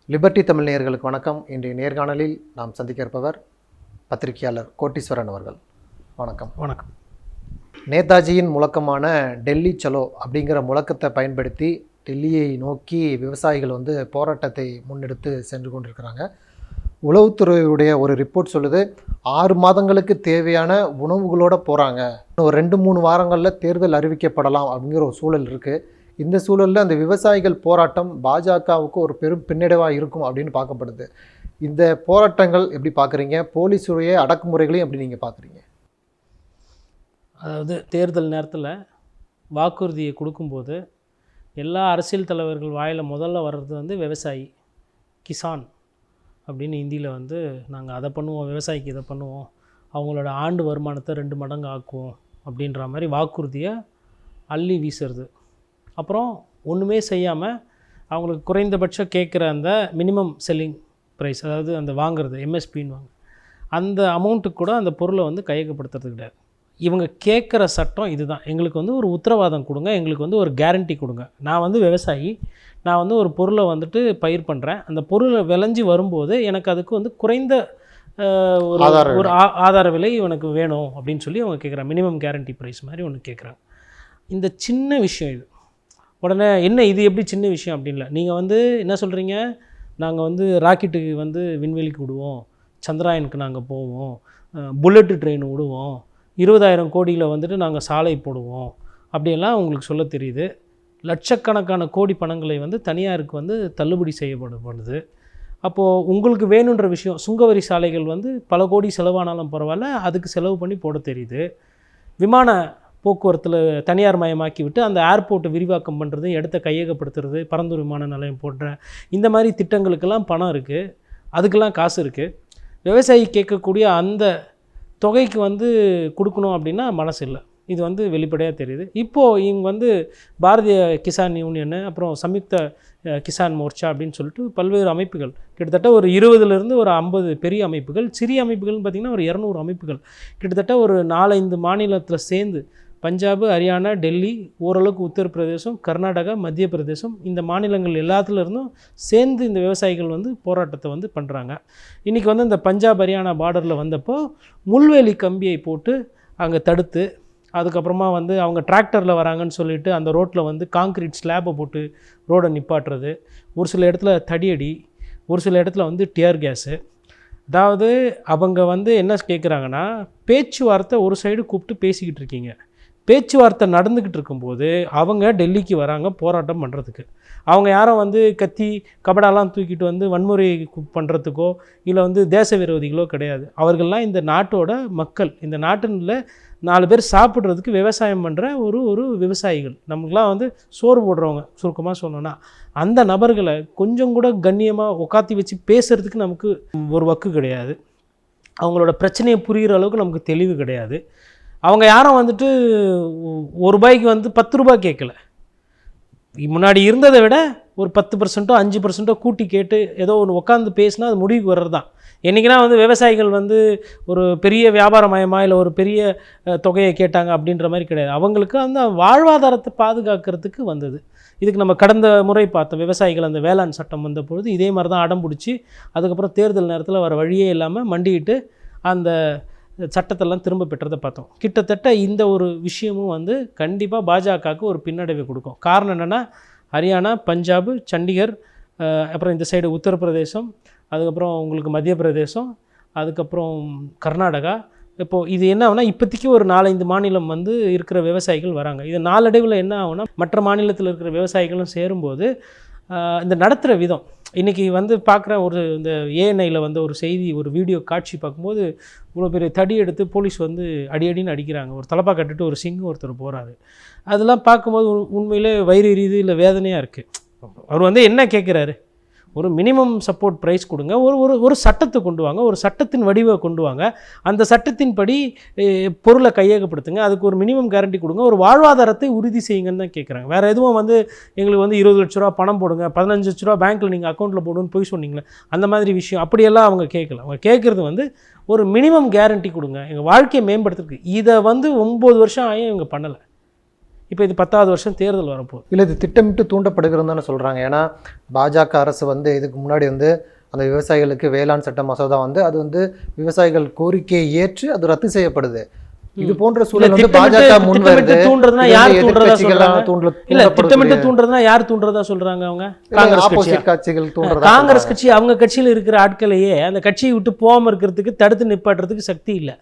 Liberty Tamil நேயர்களுக்கு வணக்கம். இன்றைய நேர்காணலில் நாம் சந்திக்க இருப்பவர் பத்திரிகையாளர் கோட்டீஸ்வரன் அவர்கள். வணக்கம். வணக்கம். நேதாஜியின் முழக்கமான டெல்லி சலோ அப்படிங்கிற முழக்கத்தை பயன்படுத்தி டெல்லியை நோக்கி விவசாயிகள் போராட்டத்தை முன்னெடுத்து சென்று கொண்டிருக்கிறாங்க. உளவுத்துறையுடைய ஒரு ரிப்போர்ட் சொல்லுது 6 மாதங்களுக்கு தேவையான உணவுகளோடு போகிறாங்க. ஒரு 2-3 வாரங்களில் தேர்தல் அறிவிக்கப்படலாம் அப்படிங்கிற ஒரு சூழல் இருக்குது. இந்த சூழலில் அந்த விவசாயிகள் போராட்டம் பாஜகவுக்கு ஒரு பெரும் பின்னடைவாக இருக்கும் அப்படின்னு பார்க்கப்படுது. இந்த போராட்டங்கள் எப்படி பார்க்குறீங்க? போலீஸுடைய அடக்குமுறைகளையும் எப்படி நீங்கள் பார்க்குறீங்க? அதாவது தேர்தல் நேரத்தில் வாக்குறுதியை கொடுக்கும்போது எல்லா அரசியல் தலைவர்கள் வாயில் முதல்ல வர்றது விவசாயி, கிசான் அப்படின்னு ஹிந்தியில் நாங்கள் அதை பண்ணுவோம், விவசாயிக்கு இதை பண்ணுவோம், அவங்களோட ஆண்டு வருமானத்தை 2 மடங்கு ஆக்குவோம் அப்படின்ற மாதிரி வாக்குறுதியை அள்ளி வீசுறது. அப்புறம் ஒன்றுமே செய்யாமல் அவங்களுக்கு குறைந்தபட்சம் கேட்குற அந்த மினிமம் செல்லிங் ப்ரைஸ், அதாவது அந்த வாங்குறது எம்எஸ்பின்னு அந்த அமௌண்ட்டுக்கு கூட அந்த பொருளை கையகப்படுத்துறது கிடையாது. இவங்க கேட்குற சட்டம் இதுதான், எங்களுக்கு ஒரு உத்தரவாதம் கொடுங்க, எங்களுக்கு ஒரு கேரண்டி கொடுங்க. நான் விவசாயி, நான் ஒரு பொருளை பயிர் பண்ணுறேன், அந்த பொருளை விளைஞ்சி வரும்போது எனக்கு அதுக்கு குறைந்த ஒரு ஆதார விலை எனக்கு வேணும் அப்படின்னு சொல்லி அவங்க கேட்குறாங்க. மினிமம் கேரண்டி ப்ரைஸ் மாதிரி ஒன்று கேட்குறாங்க. இந்த சின்ன விஷயம் இது. உடனே என்ன இது எப்படி சின்ன விஷயம் அப்படின்ல, நீங்கள் என்ன சொல்கிறீங்க, நாங்கள் ராக்கெட்டுக்கு விண்வெளிக்கு விடுவோம், சந்திராயனுக்கு நாங்கள் போவோம், புல்லட்டு ட்ரெயின் விடுவோம், 20,000 கோடியில் நாங்கள் சாலை போடுவோம் அப்படியெல்லாம் உங்களுக்கு சொல்ல தெரியுது. லட்சக்கணக்கான கோடி பணங்களை தனியாருக்கு தள்ளுபடி செய்யப்படுது. அப்போது உங்களுக்கு வேணுன்ற விஷயம், சுங்கவரி சாலைகள் பல கோடி செலவானாலும் பரவாயில்ல, அதுக்கு செலவு பண்ணி போட தெரியுது. விமான போக்குவரத்தில் தனியார் மயமாக்கி விட்டு அந்த ஏர்போர்ட்டை விரிவாக்கம் பண்ணுறது, இடத்த கையகப்படுத்துறது, பரந்தூர் விமான நிலையம் போன்ற இந்த மாதிரி திட்டங்களுக்கெல்லாம் பணம் இருக்குது, அதுக்கெல்லாம் காசு இருக்குது. விவசாயி கேட்கக்கூடிய அந்த தொகைக்கு கொடுக்கணும் அப்படின்னா மனசு இல்லை. இது வெளிப்படையாக தெரியுது. இப்போது இவங்க பாரதிய கிசான் யூனியனு, அப்புறம் சம்யுக்த கிசான் மோர்ச்சா அப்படின்னு சொல்லிட்டு பல்வேறு அமைப்புகள், கிட்டத்தட்ட ஒரு 20லேருந்து ஒரு 50 பெரிய அமைப்புகள், சிறிய அமைப்புகள்னு பார்த்திங்கன்னா ஒரு 200 அமைப்புகள், கிட்டத்தட்ட ஒரு 4-5 மாநிலத்தில் சேர்ந்து பஞ்சாப், ஹரியானா, டெல்லி, ஓரளவுக்கு உத்தரப்பிரதேசம், கர்நாடகா, மத்திய பிரதேசம், இந்த மாநிலங்கள் எல்லாத்துலேருந்தும் சேர்ந்து இந்த விவசாயிகள் போராட்டத்தை பண்ணுறாங்க. இன்றைக்கி இந்த பஞ்சாப் ஹரியானா பார்டரில் வந்தப்போ முள்வேலி கம்பியை போட்டு அங்கே தடுத்து, அதுக்கப்புறமா அவங்க டிராக்டரில் வராங்கன்னு சொல்லிட்டு அந்த ரோட்டில் காங்க்ரீட் ஸ்லாப்பை போட்டு ரோடை நிப்பாட்டுறது, ஒரு சில இடத்துல தடியடி, ஒரு சில இடத்துல டியர் கேஸு. அதாவது அவங்க என்ன கேட்குறாங்கன்னா, பேச்சுவார்த்தை ஒரு சைடு கூப்பிட்டு பேசிக்கிட்டு இருக்கீங்க, பேச்சுவார்த்தை நடந்துக்கிட்டு இருக்கும்போது அவங்க டெல்லிக்கு வராங்க போராட்டம் பண்ணுறதுக்கு. அவங்க யாரும் கத்தி கபடாலாம் தூக்கிட்டு வன்முறை பண்ணுறதுக்கோ இல்லை தேச விரோதிகளோ கிடையாது. அவர்கள்லாம் இந்த நாட்டோட மக்கள், இந்த நாட்டில் 4 பேர் சாப்பிட்றதுக்கு விவசாயம் பண்ணுற ஒரு விவசாயிகள். நமக்குலாம் சோறு போடுறவங்க, சுருக்கமாக சொல்லணும்னா அந்த நபர்களை கொஞ்சம் கூட கண்ணியமாக உட்காத்தி வச்சு பேசுகிறதுக்கு நமக்கு ஒரு வக்கு கிடையாது. அவங்களோட பிரச்சனையை புரிகிற அளவுக்கு நமக்கு தெளிவு கிடையாது. அவங்க யாரும் ₹1 ₹10 கேட்கல, முன்னாடி இருந்ததை விட ஒரு 10%, 5% கூட்டி கேட்டு ஏதோ ஒன்று உட்காந்து பேசினா அது முடிவுக்கு வர்றது தான். என்றைக்குனா விவசாயிகள் ஒரு பெரிய வியாபாரமயமாக இல்லை ஒரு பெரிய தொகையை கேட்டாங்க அப்படின்ற மாதிரி கிடையாது. அவங்களுக்கு அந்த வாழ்வாதாரத்தை பாதுகாக்கிறதுக்கு வந்தது. இதுக்கு நம்ம கடந்த முறை பார்த்தோம், விவசாயிகள் அந்த வேளாண் சட்டம் வந்த பொழுது இதே மாதிரி தான் அடம் பிடிச்சி, அதுக்கப்புறம் தேர்தல் நேரத்தில் வர வழியே இல்லாமல் மண்டிட்டு அந்த சட்டத்தெல்லாம் திரும்ப பெற்றதை பார்த்தோம். கிட்டத்தட்ட இந்த ஒரு விஷயமும் கண்டிப்பாக பாஜகவுக்கு ஒரு பின்னடைவை கொடுக்கும். காரணம் என்னென்னா, ஹரியானா, பஞ்சாப், சண்டிகர், அப்புறம் இந்த சைடு உத்தரப்பிரதேசம், அதுக்கப்புறம் உங்களுக்கு மத்திய பிரதேசம், அதுக்கப்புறம் கர்நாடகா. இப்போது இது என்ன ஆகுனா, இப்போதைக்கு ஒரு 4-5 மாநிலம் இருக்கிற விவசாயிகள் வராங்க. இது நாளடைவில் என்ன ஆகுனா, மற்ற மாநிலத்தில் இருக்கிற விவசாயிகளும் சேரும்போது இந்த நடத்துகிற விதம், இன்றைக்கி பார்க்குற ஒரு இந்த ஏஎன்ஐயில் ஒரு செய்தி, ஒரு வீடியோ காட்சி பார்க்கும்போது இவ்வளோ பெரிய தடி எடுத்து போலீஸ் அடின்னு அடிக்கிறாங்க. ஒரு தலப்பா கட்டுட்டு ஒரு சிங்கம் ஒருத்தர் போகிறாரு. அதெல்லாம் பார்க்கும்போது உண்மையிலே வயிறு எரியுது, இல்லை வேதனையாக இருக்குது. அவர் என்ன கேட்குறாரு, ஒரு மினிமம் சப்போர்ட் ப்ரைஸ் கொடுங்க, ஒரு சட்டத்தை கொண்டு வாங்க, ஒரு சட்டத்தின் வடிவை கொண்டு வாங்க, அந்த சட்டத்தின்படி பொருளை கையகப்படுத்துங்க, அதுக்கு ஒரு மினிமம் கேரண்டி கொடுங்க, ஒரு வாழ்வாதாரத்தை உறுதி செய்யுங்கன்னு தான் கேட்குறாங்க. வேறு எதுவும் எங்களுக்கு 20 லட்ச ரூபா பணம் போடுங்க, 15 லட்ச ரூபா பேங்க்கில் நீங்கள் அக்கௌண்ட்டில் போடுன்னு போய் சொன்னீங்களே, அந்த மாதிரி விஷயம் அப்படியெல்லாம் அவங்க கேட்கல. அவங்க கேட்குறது ஒரு மினிமம் கேரண்டி கொடுங்க, எங்கள் வாழ்க்கையை மேம்படுத்துறதுக்கு. இதை 9 வருஷம் ஆகியும் இவங்க பண்ணலை. இப்போ இது 10வது வருஷம் தேர்தல் வரப்போகுது. இல்லை, இது திட்டமிட்டு தூண்டப்படுகிறதுன்னு தானே சொல்கிறாங்க. ஏன்னா பாஜக அரசு வந்து இதுக்கு முன்னாடி வந்து அந்த விவசாயிகளுக்கு வேளாண் சட்ட மசோதா வந்து அது வந்து விவசாயிகள் கோரிக்கையை ஏற்று அது ரத்து செய்யப்படுது. இது போன்ற சூழல் வந்து பாஜக முன்வருது. தூண்டுறதுனா யார் தூண்டுறதா சொல்றாங்க? இல்ல, திட்டமிட்டு தூண்டப்படுது. தூண்டுறதுனா யார் தூண்டுறதா சொல்றாங்க? அவங்க காங்கிரஸ் கட்சி. ஆப்போசிட் கட்சிகள் தூண்டுறதா காங்கிரஸ் கட்சி அவங்க கட்சியில் இருக்கிற ஆட்களையே அந்த கட்சியை விட்டு போகாமல் இருக்கிறதுக்கு தடுத்து நிப்பாட்டுறதுக்கு சக்தி இல்லை.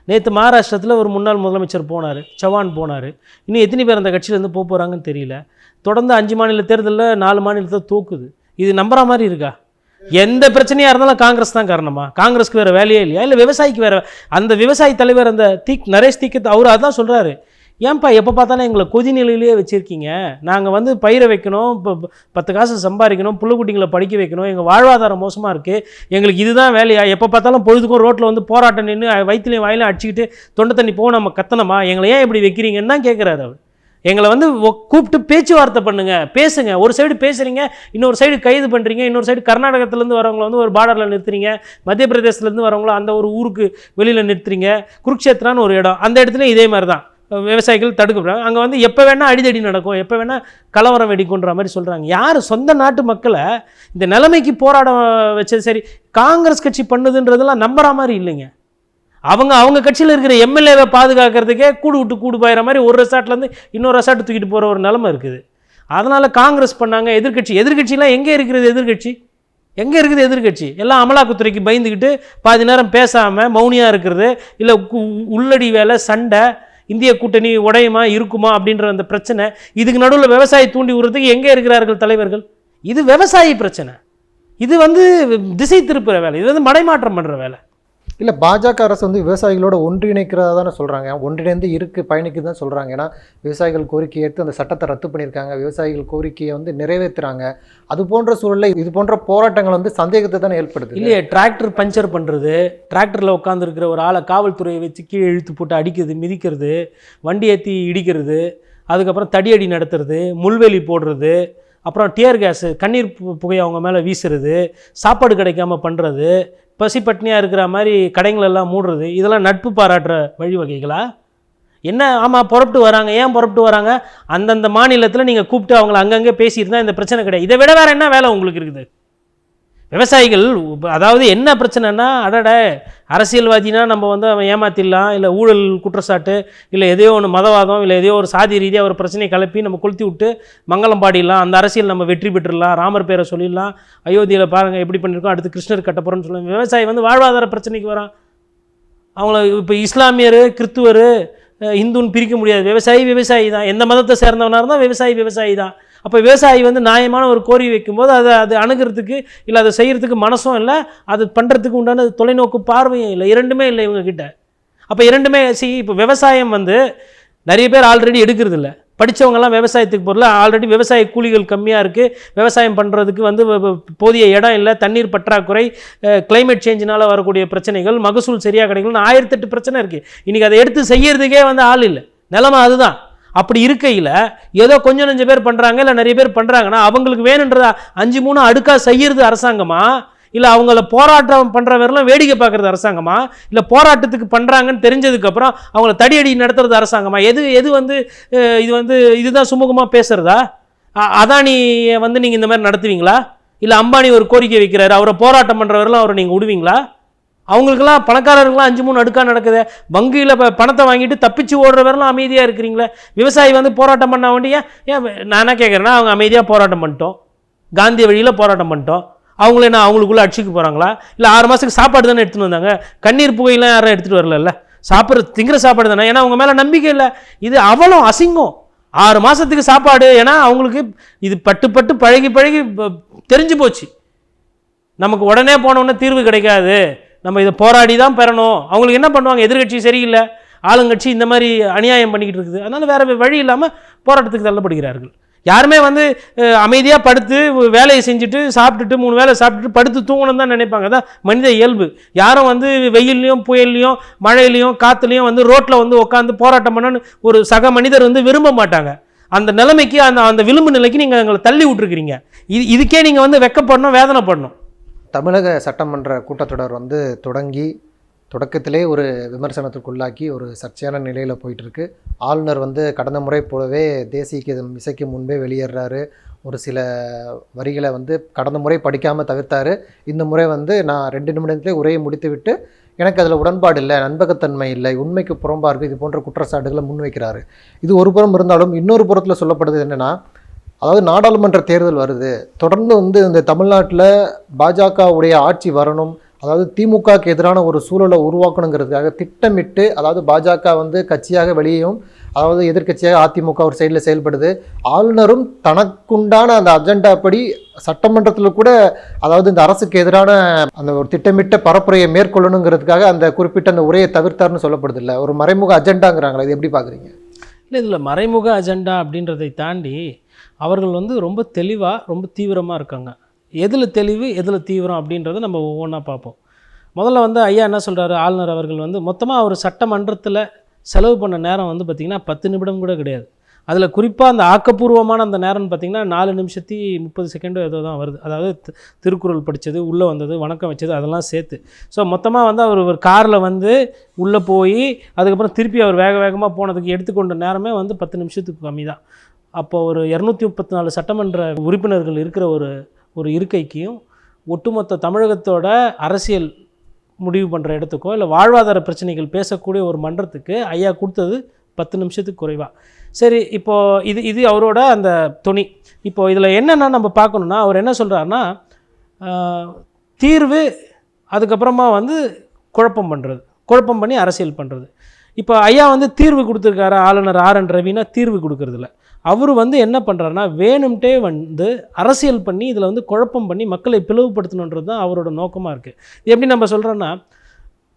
நேற்று மகாராஷ்டிரத்தில் ஒரு முன்னாள் முதலமைச்சர் போனார், சவான் போனார். இன்னும் எத்தனை பேர் அந்த கட்சியிலேருந்து போக போகிறாங்கன்னு தெரியல. தொடர்ந்து 5 மாநில தேர்தலில் 4 மாநிலத்தை தூக்குது. இது நம்புற மாதிரி இருக்கா? எந்த பிரச்சனையாக இருந்தாலும் காங்கிரஸ் தான் காரணமா? காங்கிரஸ்க்கு வேறு வேலையே இல்லையா? இல்லை விவசாயிக்கு வேறு? அந்த விவசாயி தலைவர் அந்த நரேஷ் தீக்கத் அவர் அதான் சொல்கிறாரு, ஏன்பா எப்போ பார்த்தாலும் எங்களை கொதிநிலையிலேயே வச்சுருக்கீங்க, நாங்கள் வந்து பயிரை வைக்கணும், இப்போ 10 காசு சம்பாதிக்கணும், புள்ளைக்குட்டிங்களை படிக்க வைக்கணும், எங்கள் வாழ்வாதாரம் மோசமாக இருக்குது, எங்களுக்கு இதுதான் வேலையா? எப்போ பார்த்தாலும் பொழுதுக்கும் ரோட்டில் வந்து போராட்டம் நின்று வயிற்றுலையும் வாயிலையும் அடிச்சுக்கிட்டு தொண்டை தண்ணி போக நம்ம கத்தனமா, எங்களை ஏன் இப்படி வைக்கிறீங்கன்னு தான் கேட்குறாரு அவர். எங்களை வந்து கூப்பிட்டு பேச்சுவார்த்தை பண்ணுங்க, பேசுங்க. ஒரு சைடு பேசுகிறீங்க, இன்னொரு சைடு கைது பண்ணுறீங்க, இன்னொரு சைடு கர்நாடகத்துலேருந்து வரவங்களை வந்து ஒரு பார்டரில் நிறுத்துறீங்க, மத்திய பிரதேசத்துலேருந்து வரவங்கள அந்த ஒரு ஊருக்கு வெளியில் நிறுத்துறீங்க, குருக்ஷேத்ரான்னு ஒரு இடம், அந்த இடத்துல இதே மாதிரி தான் விவசாயிகள் தடுக்கப்படுறாங்க. அங்கே வந்து எப்போ வேணால் அடிதடி நடக்கும், எப்போ வேணால் கலவரம் வெடிக்குன்ற மாதிரி சொல்கிறாங்க. யார் சொந்த நாட்டு மக்களை இந்த நிலைமைக்கு போராட வச்சது? சரி, காங்கிரஸ் கட்சி பண்ணுதுன்றதெல்லாம் நம்புற மாதிரி இல்லைங்க. அவங்க கட்சியில் இருக்கிற எம்எல்ஏவை பாதுகாக்கிறதுக்கே கூடு விட்டு கூடு பாயிற மாதிரி ஒரு ரெசார்ட்லேருந்து இன்னொரு ரெசார்ட் தூக்கிட்டு போகிற ஒரு நிலைமை இருக்குது. அதனால் காங்கிரஸ் பண்ணாங்க. எதிர்கட்சிலாம் எங்கே இருக்கிறது? எங்கே இருக்குது எதிர்கட்சி? எல்லாம் அமலாக்கத்துறைக்கு பயந்துக்கிட்டு பாதி நேரம் பேசாமல் மௌனியாக இருக்கிறது, இல்லை உள்ளடி வேலை, சண்டை, இந்திய கூட்டணி உடையுமா இருக்குமா அப்படின்ற அந்த பிரச்சனை. இதுக்கு நடுவில் விவசாயி தூண்டி விடுறதுக்கு எங்கே இருக்கிறார்கள் தலைவர்கள்? இது விவசாயி பிரச்சனை. இது வந்து திசை திருப்புற வேலை, இது வந்து மடைமாற்றம் பண்ணுற வேலை. இல்லை, பாஜக அரசு வந்து விவசாயிகளோட ஒன்றிணைக்கிறதா தானே சொல்கிறாங்க. ஒன்றிணைந்து பயணிக்குது தான் சொல்கிறாங்க. ஏன்னா விவசாயிகள் கோரிக்கையை ஏற்று அந்த சட்டத்தை ரத்து பண்ணியிருக்காங்க, விவசாயிகள் கோரிக்கையை வந்து நிறைவேற்றுறாங்க. அது போன்ற சூழலில் இது போன்ற போராட்டங்கள் வந்து சந்தேகத்தை தானே ஏற்படுது. இல்லையே, டிராக்டர் பஞ்சர் பண்ணுறது, டிராக்டரில் உட்காந்துருக்கிற ஒரு ஆளை காவல்துறையை வச்சு கீழே இழுத்து போட்டு அடிக்கிறது, மிதிக்கிறது, வண்டி ஏற்றி இடிக்கிறது, அதுக்கப்புறம் தடியடி நடத்துறது, முள்வேலி போடுறது, அப்புறம் டியர் கேஸு கண்ணீர் புகையை அவங்க மேலே வீசுறது, சாப்பாடு கிடைக்காம பண்ணுறது, பசி பட்னியாக இருக்கிற மாதிரி கடைங்களெல்லாம் மூடுறது, இதெல்லாம் நட்பு பாராட்டுற வழிவகைகளா என்ன? ஆமாம், புறப்பட்டு வராங்க. ஏன் புறப்பட்டு வராங்க? அந்தந்த மாநிலத்தில் நீங்கள் கூப்பிட்டு அவங்கள அங்கங்கே பேசியிருந்தால் இந்த பிரச்சனை கிடையாது. இதை விட வேறு என்ன வேலை உங்களுக்கு இருக்குது? விவசாயிகள் அதாவது என்ன பிரச்சனைனா, அடட அரசியல்வாதினா நம்ம வந்து அவன் ஏமாத்திடலாம், இல்லை ஊழல் குற்றச்சாட்டு, இல்லை எதையோ ஒன்று மதவாதம், இல்லை எதையோ ஒரு சாதி ரீதியாக ஒரு பிரச்சனையை கிளப்பி நம்ம கொளுத்தி விட்டு மங்களம் பாடிடலாம், அந்த அரசியல் நம்ம வெற்றி பெற்றுடலாம், ராமர் பேரை சொல்லிடலாம், அயோத்தியில் பாருங்கள் எப்படி பண்ணியிருக்கோம், அடுத்து கிருஷ்ணர் கட்டப்போகிறோன்னு சொல்லுவாங்க. விவசாயி வந்து வாழ்வாதார பிரச்சனைக்கு வரான். அவங்கள இப்போ இஸ்லாமியர், கிறிஸ்துவர், இந்துன்னு பிரிக்க முடியாது. விவசாயி தான். எந்த மதத்தை சேர்ந்தவனாக இருந்தால் விவசாயி தான். அப்போ விவசாயி வந்து நியாயமான ஒரு கோரிக்கை வைக்கும்போது அது அணுகிறதுக்கு இல்லை அதை செய்கிறதுக்கு மனசும் இல்லை, அது பண்ணுறதுக்கு உண்டான தொலைநோக்கு பார்வையும் இல்லை, இரண்டுமே இல்லை இவங்கக்கிட்ட. அப்போ இரண்டுமே இப்போ விவசாயம் வந்து நிறைய பேர் ஆல்ரெடி எடுக்கிறது இல்லை. படித்தவங்கெல்லாம் விவசாயத்துக்கு போகிறல, ஆல்ரெடி விவசாய கூலிகள் கம்மியாக இருக்குது, விவசாயம் பண்ணுறதுக்கு வந்து போதிய இடம் இல்லை, தண்ணீர் பற்றாக்குறை, கிளைமேட் சேஞ்சினால் வரக்கூடிய பிரச்சனைகள், மகசூல் சரியாக கிடைக்கலன்னு 1008 பிரச்சனை இருக்குது. இன்றைக்கி அதை எடுத்து செய்யறதுக்கே வந்து ஆள் இல்லை. நிலைமை அதுதான். அப்படி இருக்கையில் ஏதோ கொஞ்சம் நஞ்சம் பேர் பண்ணுறாங்க, இல்லை நிறைய பேர் பண்ணுறாங்கன்னா அவங்களுக்கு வேணுன்றத 5-3 அடுக்காக செய்கிறது அரசாங்கமா, இல்லை அவங்கள போராட்டம் பண்ணுறவரெல்லாம் வேடிக்கை பார்க்குறது அரசாங்கமா, இல்லை போராட்டத்துக்கு பண்ணுறாங்கன்னு தெரிஞ்சதுக்கப்புறம் அவங்கள தடியடி நடத்துறது அரசாங்கமா? எது வந்து இதுதான் சுமூகமாக பேசுகிறதா? அதானி வந்து நீங்கள் இந்த மாதிரி நடத்துவீங்களா? இல்லை அம்பானி ஒரு கோரிக்கை வைக்கிறாரு, அவரை போராட்டம் பண்ணுறவரெல்லாம் அவரை நீங்கள் விடுவீங்களா? அவங்களுக்கெல்லாம் பணக்காரர்கள்லாம் 5-3 அடுக்காக நடக்குது. வங்கியில் பணத்தை வாங்கிட்டு தப்பிச்சு ஓடுறவரெல்லாம் அமைதியாக இருக்கிறீங்களே. விவசாயி வந்து போராட்டம் பண்ண வேண்டிய ஏன் நான் என்ன கேட்குறேன்னா, அவங்க அமைதியாக போராட்டம் பண்ணிட்டோம், காந்திய வழியில் போராட்டம் பண்ணிட்டோம், அவங்கள என்ன அவங்களுக்குள்ளே அடிச்சுக்கு போகிறாங்களா? இல்லை 6 மாதத்துக்கு சாப்பாடு தானே எடுத்துகிட்டு வந்தாங்க, கண்ணீர் புகையெல்லாம் யாரும் எடுத்துகிட்டு வரல, திங்கிற சாப்பாடு தானே. ஏன்னா அவங்க மேலே நம்பிக்கை இல்லை. இது அவளும் அசிங்கம். 6 மாதத்துக்கு சாப்பாடு, ஏன்னா அவங்களுக்கு இது பட்டு பழகி தெரிஞ்சு போச்சு, நமக்கு உடனே போனோன்னே தீர்வு கிடைக்காது, நம்ம இதை போராடி தான் பெறணும். அவங்களுக்கு என்ன பண்ணுவாங்க? எதிர்கட்சி சரியில்லை, ஆளுங்கட்சி இந்த மாதிரி அநியாயம் பண்ணிக்கிட்டு இருக்குது, அதனால் வேறு வழி இல்லாமல் போராட்டத்துக்கு தள்ளப்படுகிறார்கள். யாருமே வந்து அமைதியாக படுத்து வேலையை செஞ்சுட்டு சாப்பிட்டுட்டு 3 வேளை சாப்பிட்டுட்டு படுத்து தூங்கணும் தான் நினைப்பாங்க. அதான் மனித இயல்பு. யாரும் வந்து வெயில்லையும் புயல்லையும் மழையிலையும் காற்றுலையும் வந்து ரோட்டில் வந்து உட்காந்து போராட்டம் பண்ணணும்னு ஒரு சக மனிதர் வந்து விரும்ப மாட்டாங்க. அந்த நிலைமைக்கு அந்த விளிம்பு நிலைக்கு நீங்கள் எங்களை தள்ளி விட்டுருக்கிறீங்க. இதுக்கே நீங்கள் வந்து வெக்கப்படணும், வேதனை பண்ணணும். தமிழக சட்டமன்ற கூட்டத்தொடர் வந்து தொடங்கி தொடக்கத்திலே ஒரு விமர்சனத்துக்குள்ளாக்கி ஒரு சர்ச்சையான நிலையில் போயிட்டுருக்கு. ஆளுநர் வந்து கடந்த முறை போலவே தேசிய கீதம் இசைக்கும் முன்பே வெளியேறாரு. ஒரு சில வரிகளை வந்து கடந்த முறை படிக்காமல் தவிர்த்தார். இந்த முறை வந்து நான் 2 நிமிடத்திலே உரையை முடித்துவிட்டு எனக்கு அதில் உடன்பாடு இல்லை, நண்பகத்தன்மை இல்லை, உண்மைக்கு புறம்பாக இருக்குது, இது போன்ற குற்றச்சாட்டுகளை முன்வைக்கிறாரு. இது ஒரு புறம் இருந்தாலும் இன்னொரு புறத்தில் சொல்லப்படுது என்னென்னா, அதாவது நாடாளுமன்ற தேர்தல் வருது, தொடர்ந்து வந்து இந்த தமிழ்நாட்டில் பாஜகவுடைய ஆட்சி வரணும், அதாவது திமுகவுக்கு எதிரான ஒரு சூழலை உருவாக்கணுங்கிறதுக்காக திட்டமிட்டு, அதாவது பாஜக வந்து கட்சியாக வெளியேயும், அதாவது எதிர்க்கட்சியாக அதிமுக ஒரு சைடில் செயல்படுது. ஆளுநரும் தனக்குண்டான அந்த அஜெண்டா படி சட்டமன்றத்தில் கூட, அதாவது இந்த அரசுக்கு எதிரான அந்த ஒரு திட்டமிட்ட பரப்புரையை மேற்கொள்ளணுங்கிறதுக்காக அந்த குறிப்பிட்ட அந்த உரையை தவிர்த்தார்னு சொல்லப்படுது. இல்லை, ஒரு மறைமுக அஜெண்டாங்கிறாங்களா, இது எப்படி பார்க்குறீங்க? இல்லை, இதில் மறைமுக அஜெண்டா அப்படின்றதை தாண்டி அவர்கள் வந்து ரொம்ப தெளிவாக ரொம்ப தீவிரமாக இருக்காங்க. எதில் தெளிவு எதில் தீவிரம் அப்படின்றத நம்ம ஒவ்வொன்றா பார்ப்போம். முதல்ல வந்து ஐயா என்ன சொல்கிறாரு, ஆளுநர் அவர்கள் வந்து மொத்தமாக அவர் சட்டமன்றத்தில் செலவு பண்ண நேரம் வந்து பார்த்திங்கன்னா 10 நிமிடம் கூட கிடையாது. அதில் குறிப்பாக அந்த ஆக்கப்பூர்வமான அந்த நேரம்னு பார்த்திங்கன்னா 4 நிமிஷத்தி 30 செகண்டோ ஏதோ தான் வருது. அதாவது திருக்குறள் படித்தது, உள்ளே வந்தது, வணக்கம் வச்சது, அதெல்லாம் சேர்த்து. ஸோ மொத்தமாக வந்து அவர் ஒரு காரில் வந்து உள்ளே போய் அதுக்கப்புறம் திருப்பி அவர் வேக வேகமாக போனதுக்கு எடுத்துக்கொண்ட நேரமே வந்து 10 நிமிஷத்துக்கு கம்மி தான். அப்போ ஒரு 234 சட்டமன்ற உறுப்பினர்கள் இருக்கிற ஒரு இருக்கைக்கும் ஒட்டுமொத்த தமிழகத்தோட அரசியல் முடிவு பண்ணுற இடத்துக்கோ இல்லை வாழ்வாதார பிரச்சனைகள் பேசக்கூடிய ஒரு மன்றத்துக்கு ஐயா கொடுத்தது 10 நிமிஷத்துக்கு குறைவாக. சரி, இப்போது இது அவரோட அந்த துணி. இப்போது இதில் என்னென்னா நம்ம பார்க்கணுன்னா, அவர் என்ன சொல்கிறாருன்னா, தீர்வு, அதுக்கப்புறமா வந்து குழப்பம் பண்ணுறது, குழப்பம் பண்ணி அரசியல் பண்ணுறது. இப்போ ஐயா வந்து தீர்வு கொடுத்துருக்காரு, ஆளுநர் RN ரவினா தீர்வு கொடுக்கறதில்ல. அவர் வந்து என்ன பண்ணுறாருனா, வேணும்ட்டே வந்து அரசியல் பண்ணி இதில் வந்து குழப்பம் பண்ணி மக்களை பிளவுபடுத்தணுன்றது தான் அவரோட நோக்கமாக இருக்குது. எப்படி நம்ம சொல்கிறோன்னா,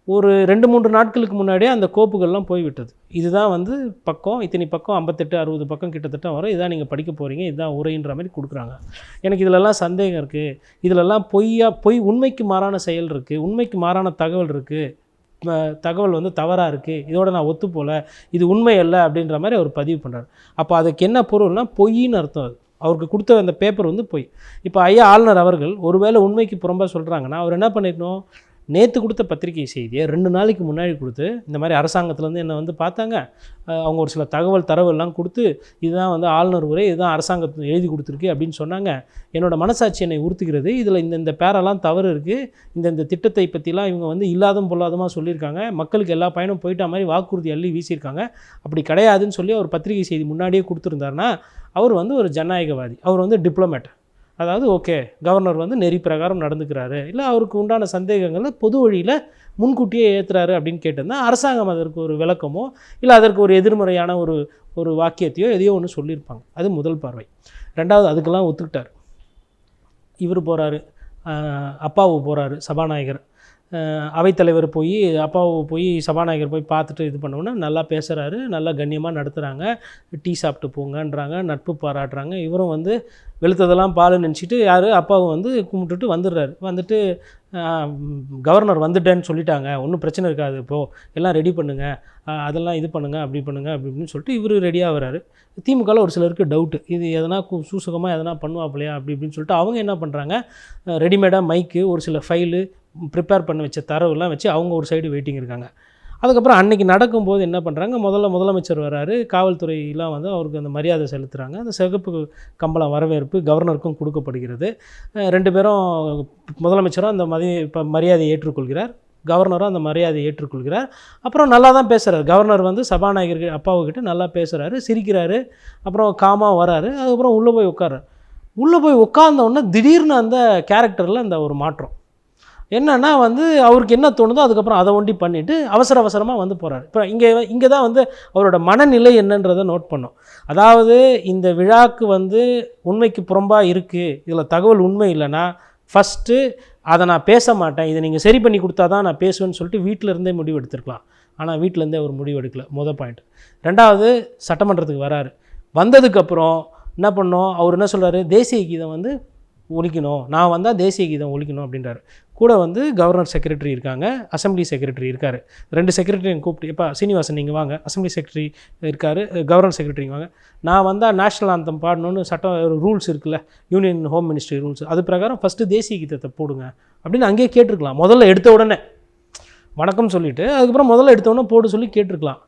ஒரு 2-3 நாட்களுக்கு முன்னாடியே அந்த கோப்புகள்லாம் போய்விட்டது. இதுதான் வந்து பக்கம், இத்தனை பக்கம், 58-60 பக்கம் கிட்டத்தட்ட வரும், இதான் நீங்கள் படிக்க போகிறீங்க, இதுதான் உரைன்ற மாதிரி கொடுக்குறாங்க. எனக்கு இதிலெல்லாம் சந்தேகம் இருக்குது, இதிலெல்லாம் உண்மைக்கு மாறான செயல் இருக்குது, உண்மைக்கு மாறான தகவல் இருக்குது, தகவல் வந்து தவறாக இருக்குது, இதோட நான் ஒத்துப்போல, இது உண்மை அல்ல அப்படின்ற மாதிரி அவர் பதிவு பண்ணுறாரு. அப்போ அதுக்கு என்ன பொருள்னா பொய்ன்னு அர்த்தம். அது அவருக்கு கொடுத்த அந்த பேப்பர் வந்து பொய். இப்போ ஐயா ஆளுநர் அவர்கள் ஒருவேளை உண்மைக்கு புறம்பாக சொல்கிறாங்கன்னா, அவர் என்ன பண்ணிடணும், நேற்று கொடுத்த பத்திரிகை செய்தியை 2 நாளைக்கு முன்னாடி கொடுத்து, இந்த மாதிரி அரசாங்கத்துலேருந்து என்னை வந்து பார்த்தாங்க, அவங்க ஒரு சில தரவெல்லாம் கொடுத்து, இதுதான் வந்து ஆளுநர் உரை, இதுதான் அரசாங்கத்தில் எழுதி கொடுத்துருக்கு அப்படின்னு சொன்னாங்க. என்னோடய மனசாட்சி என்னை உறுத்துகிறது, இதில் இந்த பேரெல்லாம் தவறு இருக்குது, இந்த திட்டத்தை பற்றிலாம் இவங்க வந்து இல்லாதும் பொல்லாதமாக சொல்லியிருக்காங்க, மக்களுக்கு எல்லா பயனும் போயிட்ட மாதிரி வாக்குறுதி அள்ளி வீசியிருக்காங்க, அப்படி கிடையாதுன்னு சொல்லி அவர் பத்திரிகை செய்தி முன்னாடியே கொடுத்துருந்தாருன்னா, அவர் வந்து ஒரு ஜனநாயகவாதி, அவர் வந்து டிப்ளமேட். அதாவது ஓகே, கவர்னர் வந்து நெறி பிரகாரம் நடந்துக்கிறாரு, இல்லை அவருக்கு உண்டான சந்தேகங்களை பொது வழியில் முன்கூட்டியே ஏற்றுறாரு அப்படின்னு கேட்டிருந்தா அரசாங்கம் அதற்கு ஒரு விளக்கமோ இல்லை அதற்கு ஒரு எதிர்மறையான ஒரு வாக்கியத்தையோ எதையோ ஒன்று சொல்லியிருப்பாங்க. அது முதல் பார்வை. ரெண்டாவது, அதுக்கெல்லாம் ஒத்துக்கிட்டார். இவர் போகிறாரு, அப்பாவு போகிறாரு, சபாநாயகர் அவைத்தலைவர் போய் சபாநாயகர் போய் பார்த்துட்டு இது பண்ணோன்னா நல்லா பேசுகிறாரு, நல்லா கண்ணியமாக நடத்துகிறாங்க, டீ சாப்பிட்டு போங்கன்றாங்க, நட்பு பாராட்டுறாங்க. இவரும் வந்து வெளுத்ததெல்லாம் பால் நினச்சிட்டு அப்பாவும் வந்து கும்பிட்டுட்டு வந்துடுறாரு. வந்துட்டு கவர்னர் வந்துட்டேன்னு சொல்லிட்டாங்க, ஒன்றும் பிரச்சனை இருக்காது, இப்போது எல்லாம் ரெடி பண்ணுங்கள், அதெல்லாம் இது பண்ணுங்கள், அப்படி பண்ணுங்கள் அப்படின்னு சொல்லிட்டு இவர் ரெடியாக வர்றாரு. திமுகவில் ஒரு சிலருக்கு டவுட்டு, இது எதனா சூசகமாக எதனா பண்ணுவாப்பிலையா அப்படின்னு சொல்லிட்டு அவங்க என்ன பண்ணுறாங்க, ரெடிமேடாக மைக்கு, ஒரு சில ஃபைலு ப்ரிப்பேர் பண்ணி வச்ச தரவுலாம் வச்சு அவங்க ஒரு சைடு வெயிட்டிங் இருக்காங்க. அதுக்கப்புறம் அன்றைக்கி நடக்கும்போது என்ன பண்ணுறாங்க, முதலமைச்சர் வராரு, காவல்துறையெலாம் வந்து அவருக்கு அந்த மரியாதை செலுத்துகிறாங்க. அந்த சிகப்பு கம்பளம் வரவேற்பு கவர்னருக்கும் கொடுக்கப்படுகிறது. 2 பேரும், முதலமைச்சரும் அந்த மரியாதையை ஏற்றுக்கொள்கிறார், கவர்னரும் அந்த மரியாதையை ஏற்றுக்கொள்கிறார். அப்புறம் நல்லா தான் பேசுகிறார் கவர்னர், வந்து சபாநாயகர் அப்பாவுக்கிட்ட நல்லா பேசுகிறாரு, சிரிக்கிறாரு, அப்புறம் காமாக வராரு. அதுக்கப்புறம் உள்ளே போய் உட்கார்ந்தோடனே திடீர்னு அந்த கேரக்டரில் அந்த ஒரு மாற்றம் என்னன்னா வந்து அவருக்கு என்ன தோணுதோ அதுக்கப்புறம் அதை ஒண்டி பண்ணிவிட்டு அவசரமாக வந்து போகிறார். இப்போ இங்கே தான் வந்து அவரோட மனநிலை என்னன்றதை நோட் பண்ணோம். அதாவது இந்த விழாக்கு வந்து உண்மைக்கு புறம்பாக இருக்குது, இதில் தகவல் உண்மை இல்லைன்னா ஃபஸ்ட்டு அதை நான் பேச மாட்டேன், இதை நீங்கள் சரி பண்ணி கொடுத்தா தான் நான் பேசுவேன்னு சொல்லிட்டு வீட்டிலேருந்தே முடிவு எடுத்துருக்கலாம். ஆனால் வீட்டிலேருந்தே ஒரு முடிவு எடுக்கல, மொதல் பாயிண்ட். ரெண்டாவது, சட்டமன்றத்துக்கு வராரு, வந்ததுக்கப்புறம் என்ன பண்ணோம், அவர் என்ன சொல்கிறாரு, தேசிய கீதம் வந்து ஒழிக்கணும், நான் வந்தால் தேசிய கீதம் ஒழிக்கணும் அப்படின்றாரு. கூட வந்து கவர்னர் செக்ரட்டரி இருக்காங்க, அசம்பிளி செக்ரட்டரி இருக்கார், 2 செக்ரட்டரியும் கூப்பிட்டு, இப்போ சீனிவாசன் நீங்கள் வாங்க, அசம்பிளி செக்ரட்டரி இருக்கார், கவர்னர் செக்ரட்டரி வாங்க, நான் வந்தால் நேஷ்னல் ஆந்தம் பாடணுன்னு சட்டம் ரூல்ஸ் இருக்குல்ல, யூனியன் ஹோம் மினிஸ்ட்ரி ரூல்ஸ், அது பிரகாரம் ஃபஸ்ட்டு தேசிய கீதத்தை போடுங்க அப்படின்னு அங்கேயே கேட்டிருக்கலாம் முதல்ல எடுத்த உடனே. வணக்கம் சொல்லிவிட்டு அதுக்கப்புறம் முதல்ல எடுத்தோன்னே போட்டு சொல்லி கேட்டிருக்கலாம்.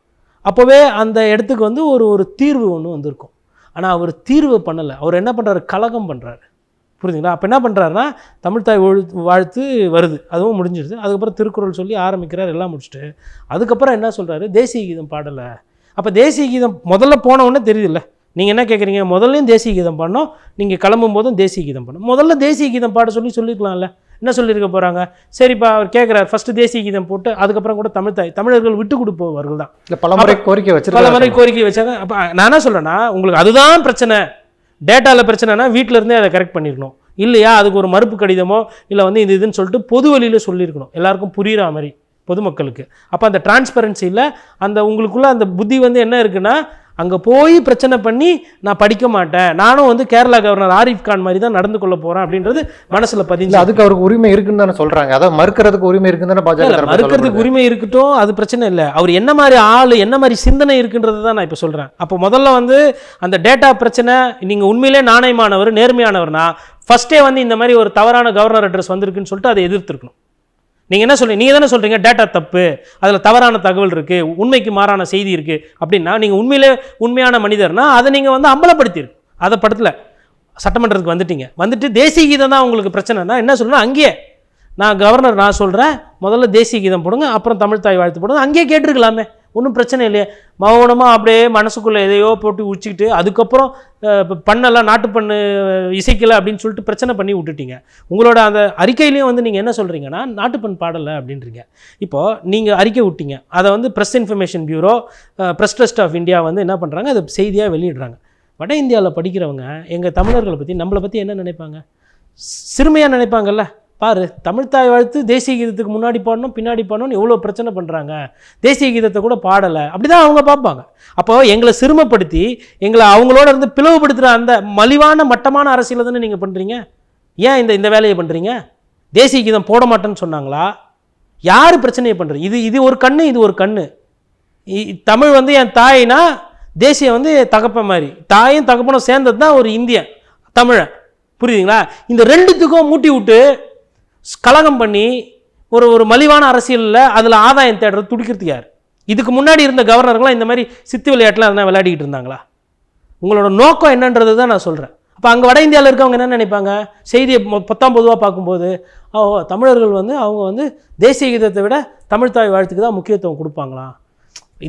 அப்போவே அந்த இடத்துக்கு வந்து ஒரு தீர்வு ஒன்று வந்திருக்கும். ஆனால் அவர் தீர்வு பண்ணலை. அவர் என்ன பண்ணுறாரு, கலகம் பண்ணுறாரு. புரியுதுங்களா? அப்போ என்ன பண்ணுறாருன்னா, தமிழ்த்தாய் வாழ்த்து வருது, அதுவும் முடிஞ்சிடுது. அதுக்கப்புறம் திருக்குறள் சொல்லி ஆரம்பிக்கிறார், எல்லாம் முடிச்சுட்டு அதுக்கப்புறம் என்ன சொல்கிறாரு, தேசிய கீதம் பாடலை. அப்போ தேசிய கீதம் முதல்ல போனவுடனே தெரியுதுல்ல, நீங்கள் என்ன கேட்குறீங்க, முதல்லையும் தேசிய கீதம் பண்ணோம், நீங்கள் கிளம்பும் போதும் தேசிய கீதம் பண்ணணும். முதல்ல தேசிய கீதம் பாட சொல்லியிருக்கலாம்ல. என்ன சொல்லியிருக்க போகிறாங்க, சரிப்பா அவர் கேட்குறாரு, ஃபஸ்ட்டு தேசிய கீதம் போட்டு அதுக்கப்புறம் கூட தமிழர்கள் விட்டு கொடுப்பவர்கள் தான். இல்லை பலமுறை கோரிக்கை வச்சாங்க. அப்போ நான் என்ன சொல்கிறேன்னா, உங்களுக்கு அதுதான் பிரச்சனை, டேட்டாவில் பிரச்சனைனா வீட்டில் இருந்தே அதை கரெக்ட் பண்ணிடணும். இல்லையா அதுக்கு ஒரு மறுப்பு கடிதமோ இல்லை வந்து இதுன்னு சொல்லிட்டு பொது வழியில் சொல்லியிருக்கணும், எல்லாருக்கும் புரிகிற மாதிரி பொதுமக்களுக்கு. அப்போ அந்த டிரான்ஸ்பரன்சியில் அந்த உங்களுக்குள்ள அந்த புத்தி வந்து என்ன இருக்குன்னா, அங்கே போய் பிரச்சனை பண்ணி நான் படிக்க மாட்டேன், நானும் வந்து கேரளா கவர்னர் ஆரிஃப் கான் மாதிரி தான் நடந்து கொள்ள போகிறேன் அப்படின்றது மனசில் பதிஞ்சு. அதுக்கு அவருக்கு உரிமை இருக்குன்னு தானே சொல்கிறாங்க. அதாவது மறுக்கிறதுக்கு உரிமை இருக்குன்னு தானே பாஜக. மறுக்கிறதுக்கு உரிமை இருக்கட்டும், அது பிரச்சனை இல்லை. அவர் என்ன மாதிரி ஆள், என்ன மாதிரி சிந்தனை இருக்குன்றது தான் நான் இப்போ சொல்கிறேன். அப்போ முதல்ல வந்து அந்த டேட்டா பிரச்சனை, நீங்கள் உண்மையிலே நாணயமானவர் நேர்மையானவர்னா ஃபஸ்ட்டே வந்து இந்த மாதிரி ஒரு தவறான கவர்னர் அட்ரஸ் வந்திருக்குன்னு சொல்லிட்டு அதை எதிர்த்துருக்கணும். நீங்கள் என்ன சொல்கிறீங்க, நீங்கள் தானே சொல்கிறீங்க டேட்டா தப்பு, அதில் தவறான தகவல் இருக்குது, உண்மைக்கு மாறான செய்தி இருக்குது அப்படின்னா, நீங்கள் உண்மையிலே உண்மையான மனிதர்னா அதை நீங்கள் வந்து அம்பலப்படுத்தியிருக்கு. அதை படத்தில் சட்டமன்றத்துக்கு வந்துட்டு தேசிய கீதம் தான் உங்களுக்கு பிரச்சனைனா என்ன சொல்லணும், அங்கேயே நான் கவர்னர் நான் சொல்கிறேன், முதல்ல தேசிய கீதம் போடுங்க, அப்புறம் தமிழ்த்தாய் வாழ்த்து போடுங்க, அங்கேயே கேட்டிருக்கலாமே, ஒன்றும் பிரச்சனை இல்லையே. மௌனமாக அப்படியே மனசுக்குள்ளே எதையோ போட்டு உச்சிக்கிட்டு அதுக்கப்புறம் பண்ணலாம், நாட்டு பண்ணு இசைக்கலை அப்படின்னு சொல்லிட்டு பிரச்சனை பண்ணி விட்டுட்டீங்க. உங்களோட அந்த அறிக்கையிலையும் வந்து நீங்கள் என்ன சொல்கிறீங்கன்னா, நாட்டுப்பண் பாடலை அப்படின்றீங்க. இப்போது நீங்கள் அறிக்கை விட்டீங்க, அதை வந்து press information bureau, press trust of India வந்து என்ன பண்ணுறாங்க, அதை செய்தியாக வெளியிடுறாங்க. வட இந்தியாவில் படிக்கிறவங்க எங்கள் தமிழர்களை பற்றி நம்மளை பற்றி என்ன நினைப்பாங்க, சிறுமையாக நினைப்பாங்கல்ல. பாரு, தமிழ்த்தாய் வாழ்த்து தேசிய கீதத்துக்கு முன்னாடி பாடணும் பின்னாடி பாடணும்னு எவ்வளோ பிரச்சனை பண்ணுறாங்க, தேசிய கீதத்தை கூட பாடலை, அப்படி தான் அவங்க பார்ப்பாங்க. அப்போ எங்களை சிறுமைப்படுத்தி எங்களை அவங்களோட இருந்து பிளவுபடுத்துகிற அந்த மலிவான மட்டமான அரசியலை தானே நீங்கள் பண்ணுறீங்க. ஏன் இந்த வேலையை பண்ணுறீங்க? தேசிய கீதம் போட மாட்டேன்னு சொன்னாங்களா? யார் பிரச்சனையை பண்ணுறது? இது ஒரு கண்ணு, இது ஒரு கண்ணு. தமிழ் வந்து என் தாயினா தேசியம் வந்து தகப்பன் மாதிரி, தாயும் தகப்பனும் சேர்ந்தது தான் ஒரு இந்தியன் தமிழன். புரியுதுங்களா? இந்த ரெண்டுத்துக்கும் மூட்டி விட்டு கலகம் பண்ணி ஒரு மலிவான அரசியலில் அதில் ஆதாயம் தேடுறது துடிக்கிறதுக்கு யார்? இதுக்கு முன்னாடி இருந்த கவர்னர்கள்லாம் இந்த மாதிரி சித்து விளையாட்டுலாம் அதெல்லாம் விளையாடிக்கிட்டு இருந்தாங்களா? உங்களோட நோக்கம் என்னன்றது தான் நான் சொல்கிறேன். அப்போ அங்கே வட இந்தியாவில் இருக்கவங்க என்ன நினைப்பாங்க, செய்தியை பொதுவாக பார்க்கும்போது, தமிழர்கள் வந்து அவங்க வந்து தேசிய கீதத்தை விட தமிழ்த்தாய் வாழ்த்துக்கு தான் முக்கியத்துவம் கொடுப்பாங்களா?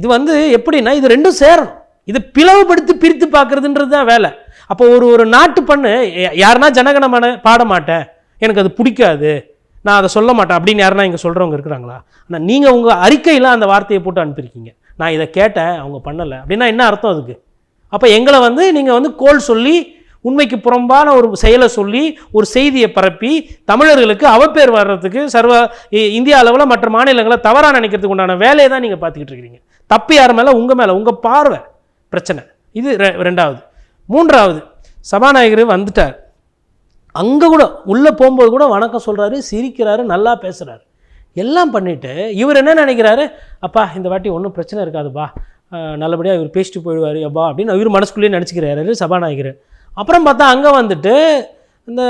இது வந்து எப்படின்னா, இது ரெண்டும் சேரணும், இதை பிளவுபடுத்தி பிரித்து பார்க்குறதுன்றது தான் வேலை. அப்போ ஒரு நாட்டு பண்ணு யாருன்னா ஜனகணமன பாட மாட்டேன், எனக்கு அது பிடிக்காது, நான் அதை சொல்ல மாட்டேன் அப்படின்னு யாருன்னா இங்கே சொல்கிறவங்க இருக்கிறாங்களா? ஆனால் நீங்கள் உங்கள் அறிக்கையில் அந்த வார்த்தையை போட்டு அனுப்பியிருக்கீங்க, நான் இதை கேட்டேன் அவங்க பண்ணலை அப்படின்னா என்ன அர்த்தம் அதுக்கு? அப்போ எங்களை வந்து நீங்கள் வந்து கோல் சொல்லி உண்மைக்கு புறம்பான ஒரு செயலை சொல்லி ஒரு செய்தியை பரப்பி தமிழர்களுக்கு அவப்பேர் வர்றதுக்கு இந்தியா அளவில் மற்ற மாநிலங்களை தவறாக நினைக்கிறதுக்கு உண்டான வேலையை தான் நீங்கள் பார்த்துக்கிட்டு இருக்கிறீங்க. தப்பு யார் மேலே? உங்கள் மேலே, உங்கள் பார்வை பிரச்சனை. இது ரெண்டாவது. மூன்றாவது, சபாநாயகர் வந்துட்டார், அங்கே கூட உள்ளே போகும்போது கூட வணக்கம் சொல்கிறாரு, சிரிக்கிறாரு, நல்லா பேசுகிறாரு, எல்லாம் பண்ணிவிட்டு இவர் என்ன நினைக்கிறாரு, அப்பா இந்த வாட்டி ஒன்றும் பிரச்சனை இருக்காதுப்பா, நல்லபடியாக இவர் பேசிட்டு போயிடுவார் அப்பா அப்படின்னு இவர் மனசுக்குள்ளேயே நினச்சிக்கிறாரு சபாநாயகர். அப்புறம் பார்த்தா அங்கே வந்துட்டு இந்த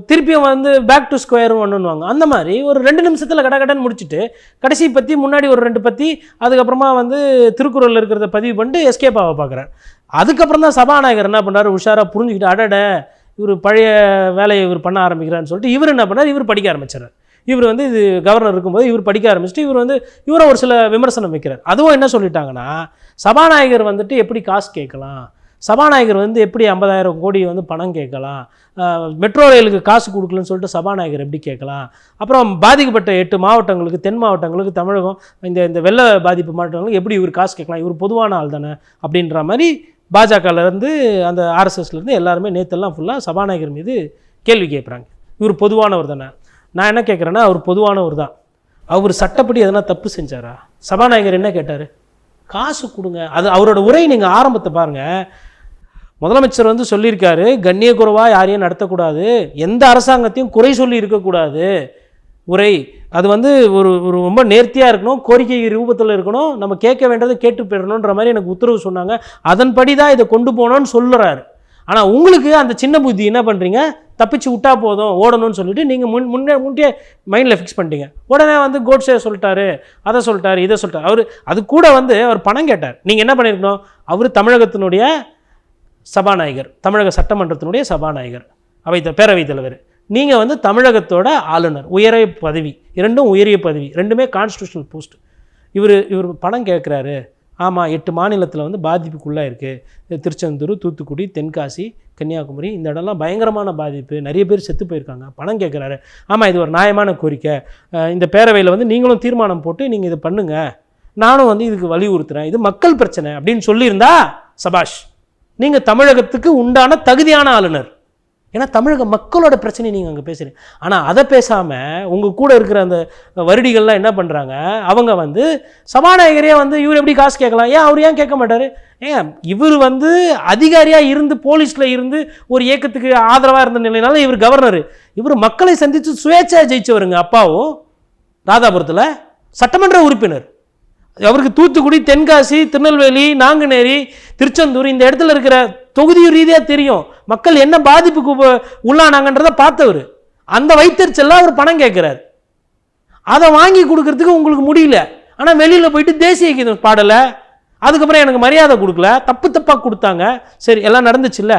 திருப்பியும் வந்து பேக் டு ஸ்கொயர் ஒன்றுவாங்க, அந்த மாதிரி ஒரு 2 நிமிஷத்தில் கடகடன்னு முடிச்சுட்டு கடைசி பற்றி முன்னாடி ஒரு 2 பற்றி அதுக்கப்புறமா வந்து திருக்குறளில் இருக்கிறத பதிவு பண்ணிட்டு எஸ்கேப் ஆக பார்க்குறாரு. அதுக்கப்புறம் தான் சபாநாயகர் என்ன பண்ணுறாரு, உஷாராக புரிஞ்சுக்கிட்டு அடட இவர் பழைய வேலையை இவர் பண்ண ஆரம்பிக்கிறான்னு சொல்லிட்டு இவர் என்ன பண்ணார், இவர் படிக்க ஆரம்பிச்சார். இவர் வந்து இது கவர்னர் இருக்கும்போது இவர் படிக்க ஆரம்பிச்சுட்டு இவரை ஒரு சில விமர்சனம் வைக்கிறார். அதுவும் என்ன சொல்லிட்டாங்கன்னா, சபாநாயகர் வந்துட்டு எப்படி காசு கேட்கலாம், சபாநாயகர் வந்து எப்படி 50,000 கோடி வந்து பணம் கேட்கலாம், மெட்ரோ ரயிலுக்கு காசு கொடுக்கலன்னு சொல்லிட்டு சபாநாயகர் எப்படி கேட்கலாம், அப்புறம் பாதிக்கப்பட்ட 8 மாவட்டங்களுக்கு, தென் மாவட்டங்களுக்கு, தமிழகம் இந்த வெள்ள பாதிப்பு மாவட்டங்களுக்கு எப்படி இவர் காசு கேட்கலாம், இவர் பொதுவான ஆள் தானே அப்படின்ற மாதிரி பாஜகலேருந்து அந்த ஆர்எஸ்எஸ்லேருந்து எல்லாருமே நேற்றெல்லாம் ஃபுல்லாக சபாநாயகர் மீது கேள்வி கேட்குறாங்க. இவர் பொதுவானவர் தானே. நான் என்ன கேட்குறேன்னா, அவர் பொதுவானவர் தான், அவர் சட்டப்படி எதனா தப்பு செஞ்சாரா? சபாநாயகர் என்ன கேட்டார், காசு கொடுங்க. அது அவரோட உரை நீங்கள் ஆரம்பத்தை பாருங்கள். முதலமைச்சர் வந்து சொல்லியிருக்காரு, கண்ணியக்குறைவாக யாரையும் நடத்தக்கூடாது, எந்த அரசாங்கத்தையும் குறை சொல்லி இருக்கக்கூடாது உரை, அது வந்து ஒரு ரொம்ப நேர்த்தியாக இருக்கணும், கோரிக்கை ரூபத்தில் இருக்கணும், நம்ம கேட்க வேண்டியதை கேட்டு போயிடணுன்ற மாதிரி எனக்கு உத்தரவு சொன்னாங்க, அதன்படி தான் இதை கொண்டு போனோன்னு சொல்லுறாரு. ஆனால் உங்களுக்கு அந்த சின்ன புத்தி என்ன பண்ணுறீங்க, தப்பிச்சு விட்டா போதும் ஓடணும்னு சொல்லிட்டு நீங்கள் முன்னே மைண்டில் ஃபிக்ஸ் பண்ணிட்டீங்க. உடனே வந்து கோட்ஸே சொல்லிட்டாரு, அதை சொல்லிட்டாரு, இதை சொல்லிட்டாரு. அவர் அது கூட வந்து அவர் பணம் கேட்டார். நீங்கள் என்ன பண்ணியிருக்கணும், அவர் தமிழகத்தினுடைய சபாநாயகர், தமிழக சட்டமன்றத்தினுடைய சபாநாயகர், பேரவைத் தலைவர். நீங்கள் வந்து தமிழகத்தோட ஆளுநர், உயரிய பதவி, இரண்டும் உயரிய பதவி, ரெண்டுமே கான்ஸ்டியூஷனல் போஸ்ட். இவர் பணம் கேட்குறாரு. ஆமாம், 8 மாநிலத்தில் வந்து பாதிப்புக்குள்ளே இருக்குது. திருச்செந்தூர், தூத்துக்குடி, தென்காசி, கன்னியாகுமரி, இந்த இடம்லாம் பயங்கரமான பாதிப்பு, நிறைய பேர் செத்து போயிருக்காங்க. பணம் கேட்குறாரு. ஆமாம், இது ஒரு நியாயமான கோரிக்கை. இந்த பேரவையில் வந்து நீங்களும் தீர்மானம் போட்டு நீங்கள் இதை பண்ணுங்கள், நானும் வந்து இதுக்கு வலியுறுத்துகிறேன், இது மக்கள் பிரச்சனை அப்படின்னு சொல்லியிருந்தா சபாஷ், நீங்கள் தமிழகத்துக்கு உண்டான தகுதியான ஆளுநர். ஏன்னா தமிழக மக்களோட பிரச்சனை நீங்கள் அங்கே பேசுகிறீங்க. ஆனால் அதை பேசாமல் உங்கள் கூட இருக்கிற அந்த வருடிகள்லாம் என்ன பண்ணுறாங்க, அவங்க வந்து சபாநாயகரே வந்து இவர் எப்படி காசு கேட்கலாம், ஏன் அவர் ஏன் கேட்க மாட்டார்? ஏன் இவர் வந்து அதிகாரியாக இருந்து போலீஸில் இருந்து ஒரு இயக்கத்துக்கு ஆதரவாக இருந்த நிலையினால இவர் கவர்னர். இவர் மக்களை சந்தித்து சுயேட்சையாக ஜெயிச்சவருங்க. அப்பாவும் ராதாபுரத்தில் சட்டமன்ற உறுப்பினர். அவருக்கு தூத்துக்குடி, தென்காசி, திருநெல்வேலி, நாங்குநேரி, திருச்செந்தூர் இந்த இடத்துல இருக்கிற தொகுதி ரீதியாக தெரியும் மக்கள் என்ன பாதிப்புக்கு உள்ளானாங்கன்றதை பார்த்தவர். அந்த வைத்தறிச்செல்லாம் அவர் பணம் கேட்குறாரு. அதை வாங்கி கொடுக்கறதுக்கு உங்களுக்கு முடியல. ஆனால் வெளியில் போயிட்டு தேசிய கீதம் பாடலை, அதுக்கப்புறம் எனக்கு மரியாதை கொடுக்கல, தப்பாக கொடுத்தாங்க. சரி, எல்லாம் நடந்துச்சுல்ல,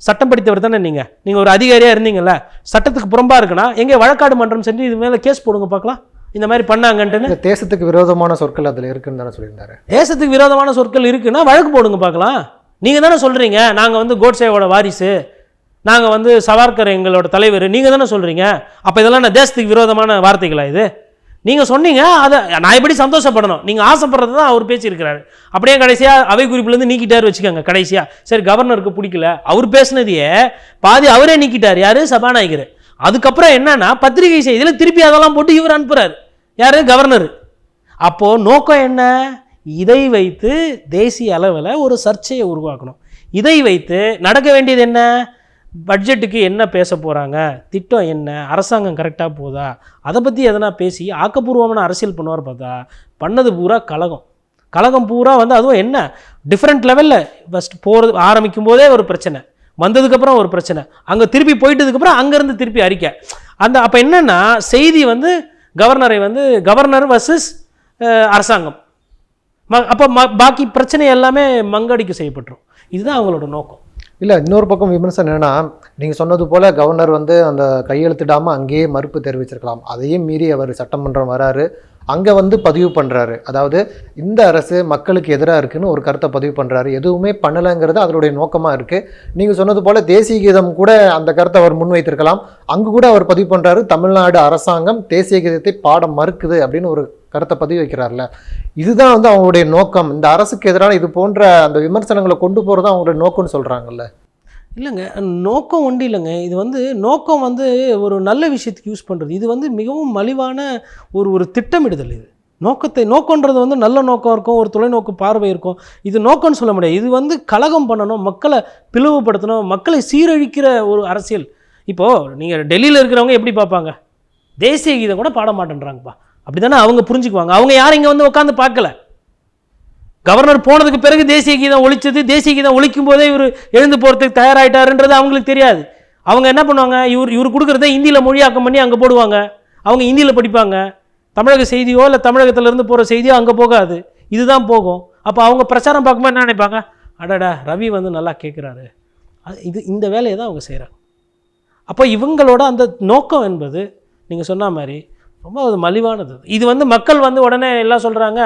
சட்டம் படித்தவர் தானே நீங்கள் ஒரு அதிகாரியாக இருந்தீங்கல்ல, சட்டத்துக்கு புறம்பாக இருக்குன்னா எங்கே வழக்காடு மன்றம் சென்று இது மேலே கேஸ் போடுங்க பார்க்கலாம், இந்த மாதிரி பண்ணாங்கன்ட்டு. தேசத்துக்கு விரோதமான சொற்கள் அதில் இருக்குன்னு தானே சொல்லியிருந்தாரு. தேசத்துக்கு விரோதமான சொற்கள் இருக்குன்னா வழக்கு போடுங்க பார்க்கலாம். நீங்கள் தானே சொல்கிறீங்க நாங்கள் வந்து கோட்சேவோட வாரிசு, நாங்கள் வந்து சவார்கர் எங்களோட தலைவர், நீங்கள் தானே சொல்கிறீங்க. அப்போ இதெல்லாம் நான் தேசத்துக்கு விரோதமான வார்த்தைகளா இது? நீங்கள் சொன்னீங்க, அதை நான் எப்படி சந்தோஷப்படணும், நீங்கள் ஆசைப்படுறது தான் அவர் பேசியிருக்கிறாரு. அப்படியே கடைசியாக அவை குறிப்பிலேருந்து நீக்கிட்டார் வச்சுக்கோங்க. கடைசியாக சரி, கவர்னருக்கு பிடிக்கல, அவர் பேசினதையே பாதி அவரே நீக்கிட்டார். யார்? சபாநாயகர். அதுக்கப்புறம் என்னன்னா பத்திரிகை செய்தியில் திருப்பி அதெல்லாம் போட்டு இவர் அனுப்புகிறார். யார்? கவர்னர். அப்போது நோக்கம் என்ன? இதை வைத்து தேசிய அளவில் ஒரு சர்ச்சையை உருவாக்கணும். இதை வைத்து நடக்க வேண்டியது என்ன? பட்ஜெட்டுக்கு என்ன பேச போகிறாங்க, திட்டம் என்ன, அரசாங்கம் கரெக்டாக போதா, அதை பற்றி எதனா பேசி ஆக்கப்பூர்வமான அரசியல் பண்ணுவார். பார்த்தா பண்ணது பூரா கலகம் பூரா வந்து அதுவும் என்ன டிஃப்ரெண்ட் லெவலில் ஃபஸ்ட் போகிறது ஆரம்பிக்கும் போதே ஒரு பிரச்சனை, வந்ததுக்கப்புறம் ஒரு பிரச்சனை, அங்கே திருப்பி போயிட்டதுக்கப்புறம் அங்கேருந்து திருப்பி அறிக்கை. அப்போ என்னென்னா செய்தி வந்து கவர்னரை வந்து கவர்னர் வர்சஸ் அரசாங்கம். அப்போ பாக்கி பிரச்சனை எல்லாமே மங்கடிக்கு செய்யப்பட்டுரும். இதுதான் அவங்களோட நோக்கம். இல்லை, இன்னொரு பக்கம் விமர்சனம் என்னென்னா, நீங்கள் சொன்னது போல் கவர்னர் வந்து அந்த கையெழுத்திடாமல் அங்கேயே மறுப்பு தெரிவிச்சிருக்கலாம். அதையும் மீறி அவர் சட்டமன்றம் வராரு, அங்கே வந்து பதிவு பண்ணுறாரு. அதாவது இந்த அரசு மக்களுக்கு எதிராக இருக்குன்னு ஒரு கருத்தை பதிவு பண்ணுறாரு. எதுவுமே பண்ணலைங்கிறது அதனுடைய நோக்கமாக இருக்குது. நீங்கள் சொன்னது போல் தேசிய கீதம் கூட அந்த கருத்தை அவர் முன்வைத்திருக்கலாம். அங்கு கூட அவர் பதிவு பண்ணுறாரு, தமிழ்நாடு அரசாங்கம் தேசிய கீதத்தை பாட மறுக்குது அப்படின்னு ஒரு கருத்தை பதிவு வைக்கிறார்ல. இதுதான் வந்து அவங்களுடைய நோக்கம். இந்த அரசுக்கு எதிரான இது போன்ற அந்த விமர்சனங்களை கொண்டு போகிறது தான் அவங்களுடைய நோக்கம்னு சொல்கிறாங்கல்ல. இல்லைங்க, நோக்கம் ஒன்று இல்லைங்க. இது வந்து நோக்கம் வந்து ஒரு நல்ல விஷயத்துக்கு யூஸ் பண்ணுறது. இது வந்து மிகவும் மலிவான ஒரு திட்டமிடுதல். இது நோக்கன்றது வந்து நல்ல நோக்கம் இருக்கும், ஒரு தொலைநோக்கு பார்வை இருக்கும். இது நோக்கம்னு சொல்ல முடியாது. இது வந்து கலகம் பண்ணணும், மக்களை பிளவுபடுத்தணும், மக்களை சீரழிக்கிற ஒரு அரசியல். இப்போது நீங்கள் டெல்லியில் இருக்கிறவங்க எப்படி பார்ப்பாங்க? தேசிய கீதம் கூட பாட மாட்டேன்றாங்கப்பா, அப்படி தானே அவங்க புரிஞ்சுக்குவாங்க. அவங்க யாரும் இங்கே வந்து உட்காந்து பார்க்கல. கவர்னர் போனதுக்கு பிறகு தேசிய கீதம் ஒழிச்சது, தேசிய கீதம் ஒழிக்கும் போதே இவர் எழுந்து போகிறதுக்கு தயாராகிட்டாருன்றது அவங்களுக்கு தெரியாது. அவங்க என்ன பண்ணுவாங்க, இவர் கொடுக்குறத ஹிந்தியில் மொழியாக்கம் பண்ணி அங்கே போடுவாங்க. அவங்க ஹிந்தியில் படிப்பாங்க. தமிழக செய்தியோ இல்லை தமிழகத்திலேருந்து போகிற செய்தியோ அங்கே போகாது, இதுதான் போகும். அப்போ அவங்க பிரச்சாரம் பார்க்கும்போது என்ன நினைப்பாங்க, அடடா ரவி வந்து நல்லா கேட்குறாரு, இந்த வேலையை தான் அவங்க செய்கிறாங்க. அப்போ இவங்களோட அந்த நோக்கம் என்பது நீங்கள் சொன்ன மாதிரி ரொம்ப அது மலிவானது. இது வந்து மக்கள் வந்து உடனே எல்லாம் சொல்கிறாங்க,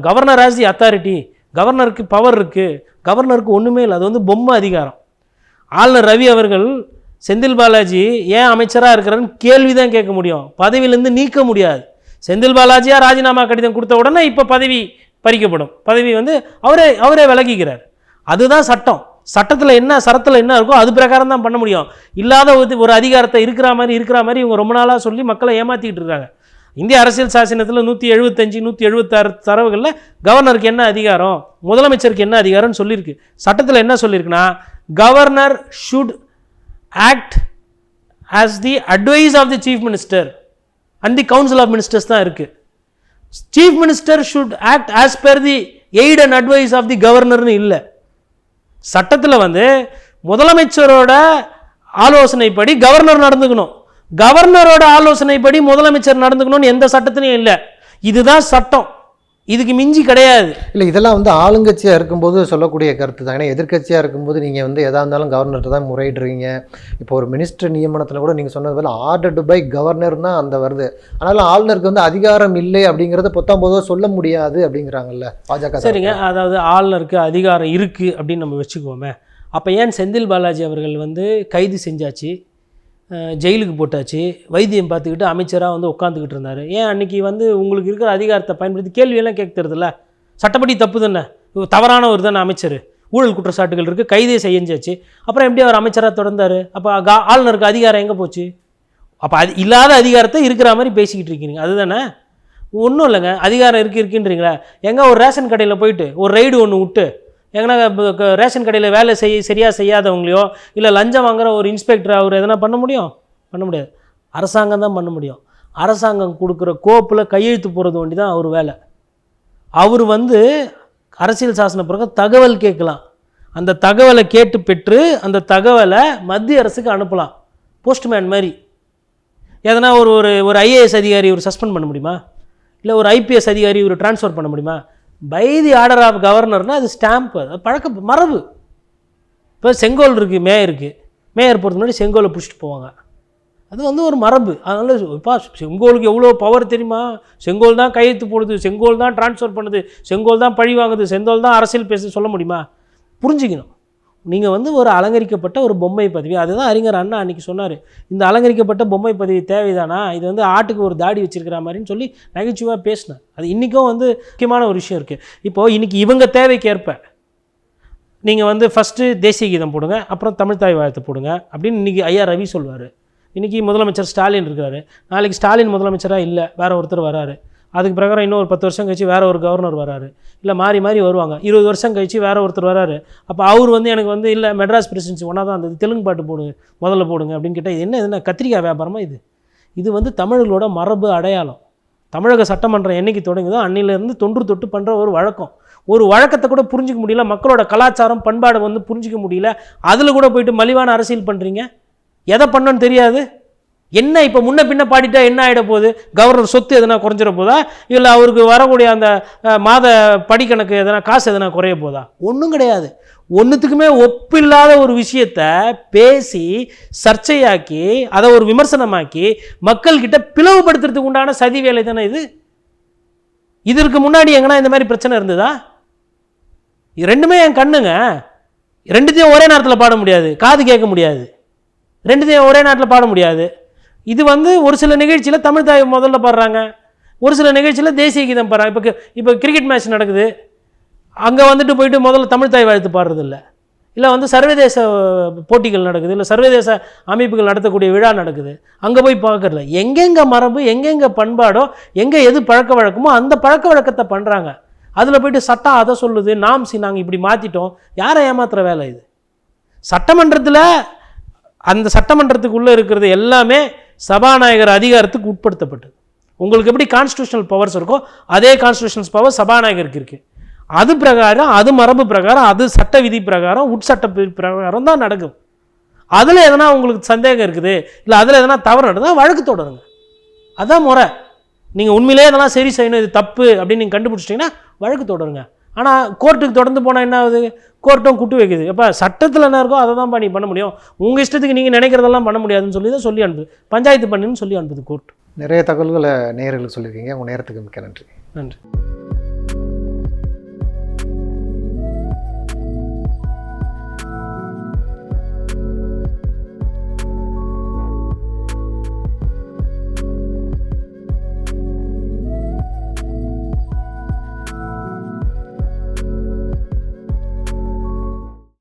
கவர்னர் ஆஸ் தி அத்தாரிட்டி, கவர்னருக்கு பவர் இருக்குது, கவர்னருக்கு ஒன்றுமே இல்லை, அது வந்து பொம்மை அதிகாரம். ஆளுநர் ரவி அவர்கள் செந்தில் பாலாஜி ஏன் அமைச்சராக இருக்கிறான்னு கேள்வி தான் கேட்க முடியும், பதவியிலேருந்து நீக்க முடியாது. செந்தில் பாலாஜியாக ராஜினாமா கடிதம் கொடுத்த உடனே இப்போ பதவி பறிக்கப்படும். பதவி வந்து அவரே விலகிக்கிறார். அதுதான் சட்டம். சட்டத்தில் என்ன சரத்தில் என்ன இருக்கோ அது பிரகாரம் தான் பண்ண முடியும். இல்லாத ஒரு அதிகாரத்தை இருக்கிற மாதிரி இவங்க ரொம்ப நாளாக சொல்லி மக்களை ஏமாற்றிக்கிட்டு இருக்காங்க. இந்திய அரசியல் சாசனத்தில் 175, 176 தரவுகளில் கவர்னருக்கு என்ன அதிகாரம், முதலமைச்சருக்கு என்ன அதிகாரம்னு சொல்லியிருக்கு. சட்டத்தில் என்ன சொல்லியிருக்குன்னா, governor should act as the advice of the chief minister and the council of ministers தான் இருக்குது. Chief minister should act as per the aid and advice of the கவர்னர்னு இல்லை. சட்டத்தில் வந்து முதலமைச்சரோட ஆலோசனைப்படி கவர்னர் நடந்துக்கணும், கவர்னரோட ஆலோசனைப்படி முதலமைச்சர் நடந்துக்கணும்னு எந்த சட்டத்திலையும் இல்லை. இதுதான் சட்டம், இதுக்கு மிஞ்சி கிடையாது. இல்லை, இதெல்லாம் வந்து ஆளுங்கட்சியாக இருக்கும்போது சொல்லக்கூடிய கருத்து தான். ஏன்னா எதிர்க்கட்சியாக இருக்கும்போது நீங்கள் வந்து எதாக இருந்தாலும் கவர்னர்கிட்ட தான் முறையிடுறீங்க. இப்போ ஒரு மினிஸ்டர் நியமனத்தில் கூட நீங்கள் சொன்னது போல் ஆர்டர்டு பை கவர்னர் தான் அந்த வருது. ஆனாலும் ஆளுநருக்கு வந்து அதிகாரம் இல்லை அப்படிங்கிறத பொத்தாம்போதோ சொல்ல முடியாது அப்படிங்கிறாங்கல்ல பாஜக. சரிங்க, அதாவது ஆளுநருக்கு அதிகாரம் இருக்குது அப்படின்னு நம்ம வச்சுக்குவோமே. அப்போ ஏன் செந்தில் பாலாஜி அவர்கள் வந்து கைது செஞ்சாச்சு, ஜெயிலுக்கு போட்டாச்சு, வைத்தியம் பார்த்துக்கிட்டு அமைச்சராக வந்து உட்காந்துக்கிட்டு இருந்தார்? ஏன் அன்றைக்கி வந்து உங்களுக்கு இருக்கிற அதிகாரத்தை பயன்படுத்தி கேள்வியெல்லாம் கேட்கறதில்ல? சட்டப்படி தப்பு தானே, தவறான ஒரு தானே அமைச்சர், ஊழல் குற்றச்சாட்டுகள் இருக்குது, கைதே செஞ்சாச்சு. அப்புறம் எப்படி அவர் அமைச்சராக தொடர்ந்தார்? அப்போ ஆளுநருக்கு அதிகாரம் எங்கே போச்சு? அப்போ அது இல்லாத அதிகாரத்தை இருக்கிற மாதிரி பேசிக்கிட்டு இருக்கீங்க, அதுதானே? ஒன்றும் இல்லைங்க, அதிகாரம் இருக்குன்றீங்களா? எங்கே ஒரு ரேஷன் கடையில் போயிட்டு ஒரு ரைடு ஒன்று விட்டு எங்கன்னா ரேஷன் கடையில் வேலை சரியாக செய்யாதவங்களையோ இல்லை லஞ்சம் வாங்குகிற ஒரு இன்ஸ்பெக்டர் அவர் எதனா பண்ண முடியும்? பண்ண முடியாது. அரசாங்கம் தான் பண்ண முடியும். அரசாங்கம் கொடுக்குற கோப்பில் கையெழுத்து போடுறது ஒண்டி தான் அவர் வேலை. அவர் வந்து அரசியல் சாசன பிரகாரம் தகவல் கேட்கலாம், அந்த தகவலை கேட்டு பெற்று அந்த தகவலை மத்திய அரசுக்கு அனுப்பலாம். போஸ்ட்மேன் மாதிரி. எதனா ஒரு ஐஏஎஸ் அதிகாரி ஒரு சஸ்பெண்ட் பண்ண முடியுமா? இல்லை ஒரு ஐபிஎஸ் அதிகாரி ஒரு ட்ரான்ஸ்ஃபர் பண்ண முடியுமா? பை தி ஆர்டர் ஆஃப் கவர்னர்னால் அது ஸ்டாம்ப்பு, அது பழக்க மரபு. இப்போ செங்கோல் இருக்குது, மேயர் போகிறது முன்னாடி செங்கோலை பிடிச்சிட்டு போவாங்க, அது வந்து ஒரு மரபு. அதனால் இப்போ செங்கோலுக்கு எவ்வளோ பவர் தெரியுமா? செங்கோல் தான் கையெழுத்து போடுது, செங்கோல் தான் ட்ரான்ஸ்ஃபர் பண்ணுது, செங்கோல் தான் பழி வாங்குது, செங்கோல் தான் அரசியல் பேச சொல்ல முடியுமா? புரிஞ்சுக்கணும். நீங்கள் வந்து ஒரு அலங்கரிக்கப்பட்ட ஒரு பொம்மை பதவி, அதுதான் அறிஞர் அண்ணா அன்றைக்கி சொன்னார், இந்த அலங்கரிக்கப்பட்ட பொம்மை பதவி தேவைதானா, இது வந்து ஆட்டுக்கு ஒரு தாடி வச்சிருக்கிற மாதிரின்னு சொல்லி நகைச்சுவாக பேசினேன். அது இன்றைக்கும் வந்து முக்கியமான ஒரு விஷயம் இருக்குது. இப்போது இன்றைக்கி இவங்க தேவைக்கேற்ப நீங்கள் வந்து ஃபஸ்ட்டு தேசிய கீதம் போடுங்க, அப்புறம் தமிழ்த்தாய் வாழ்த்து போடுங்க அப்படின்னு இன்றைக்கி ஐயா ரவி சொல்வார். இன்றைக்கி முதலமைச்சர் ஸ்டாலின் இருக்கிறாரு, நாளைக்கு ஸ்டாலின் முதலமைச்சராக இல்லை, வேறு ஒருத்தர் வராரு, அதுக்கு பிரகாரம் இன்னும் ஒரு 10 வருஷம் கழிச்சு வேறு ஒரு கவர்னர் வராரு, இல்லை மாறி மாறி வருவாங்க, 20 வருஷம் கழிச்சு வேறு ஒருத்தர் வராரு. அப்போ அவர் வந்து எனக்கு வந்து இல்லை மெட்ராஸ் பிரசிடென்சி ஒன்றா தான் இருந்தது, தெலுங்கு பாட்டு முதல்ல போடுங்க அப்படின்னு கேட்டால் இது என்ன கத்திரிக்காய் வியாபாரமாக? இது வந்து தமிழர்களோட மரபு அடையாளம். தமிழக சட்டமன்றம் என்றைக்கு தொடங்குதோ அன்னிலேருந்து தொன்று தொட்டு பண்ணுற ஒரு வழக்கம். ஒரு வழக்கத்தை கூட புரிஞ்சிக்க முடியல, மக்களோட கலாச்சாரம் பண்பாடை வந்து புரிஞ்சிக்க முடியல, அதில் கூட போயிட்டு மலிவான அரசியல் பண்ணுறீங்க. எதை பண்ணணும்னு தெரியாது. என்ன இப்போ முன்ன பின்ன பாடிட்டா என்ன ஆகிட போகுது? கவர்னர் சொத்து எதனா குறைஞ்சிட போதா? இல்லை அவருக்கு வரக்கூடிய அந்த மாத படிக்கணக்கு எதனா காசு எதனா குறைய போதா? ஒன்றும் கிடையாது. ஒன்றுத்துக்குமே ஒப்பில்லாத ஒரு விஷயத்தை பேசி சர்ச்சையாக்கி அதை ஒரு விமர்சனமாக்கி மக்கள்கிட்ட பிளவுபடுத்துறதுக்கு உண்டான சதி வேலை தானே இது. இதற்கு முன்னாடி எங்கன்னா இந்த மாதிரி பிரச்சனை இருந்ததா? ரெண்டுமே என் கண்ணுங்க. ரெண்டுத்தையும் ஒரே நேரத்தில் பாட முடியாது, காது கேட்க முடியாது, ரெண்டுத்தையும் ஒரே நேரத்தில் பாட முடியாது. இது வந்து ஒரு சில நிகழ்ச்சியில் தமிழ் தாய் முதல்ல பாடுறாங்க, ஒரு சில நிகழ்ச்சியில் தேசிய கீதம் பாடுறாங்க. இப்போ கிரிக்கெட் மேட்ச் நடக்குது, அங்கே வந்துட்டு போயிட்டு முதல்ல தமிழ் தாய் வாழ்த்து பாடுறதில்ல. இல்லை வந்து சர்வதேச போட்டிகள் நடக்குது, இல்லை சர்வதேச அமைப்புகள் நடத்தக்கூடிய விழா நடக்குது, அங்கே போய் பார்க்கறதில்ல. எங்கெங்கே மரபு, எங்கெங்கே பண்பாடோ, எங்கே எது பழக்க வழக்கமோ அந்த பழக்க வழக்கத்தை பண்ணுறாங்க. அதில் போய்ட்டு சட்டம் அதை சொல்லுது, நாங்கள் இப்படி மாற்றிட்டோம். யாரை ஏமாத்துகிற வேலை இது? சட்டமன்றத்தில் அந்த சட்டமன்றத்துக்குள்ளே இருக்கிறது எல்லாமே சபாநாயகர் அதிகாரத்துக்கு உட்படுத்தப்பட்டது. உங்களுக்கு எப்படி கான்ஸ்டியூஷனல் பவர்ஸ் இருக்கோ அதே கான்ஸ்டியூஷனல் பவர் சபாநாயகருக்கு இருக்குது. அது பிரகாரம், அது மரபு பிரகாரம், அது சட்ட விதி பிரகாரம், உட்சட்ட பிரகாரம் தான் நடக்கும். அதில் எதனா உங்களுக்கு சந்தேகம் இருக்குது, இல்லை அதில் எதனா தவறு நடந்தால் வழக்கு தொடருங்க. அதான் முறை. நீங்கள் உண்மையிலே இதெல்லாம் சரி செய்யணும், இது தப்பு அப்படின்னு நீங்கள் கண்டுபிடிச்சிட்டிங்கன்னா வழக்கு தொடருங்க. ஆனால் கோர்ட்டுக்கு தொடர்ந்து போனால் என்ன ஆகுது? கோர்ட்டும் குட்டு வைக்குது. அப்போ சட்டத்தில் என்ன இருக்கோ அதை தான் நீ பண்ண முடியும், உங்கள் இஷ்டத்துக்கு நீங்கள் நினைக்கிறதெல்லாம் பண்ண முடியாதுன்னு சொல்லி தான் சொல்லி அனுப்புது, பஞ்சாயத்து பண்ணுன்னு சொல்லி அனுப்புது கோர்ட். நிறைய தகவல்களை நேயர்களுக்கு சொல்லியிருக்கீங்க. உங்கள் நேரத்துக்கு மிக்க நன்றி. நன்றி.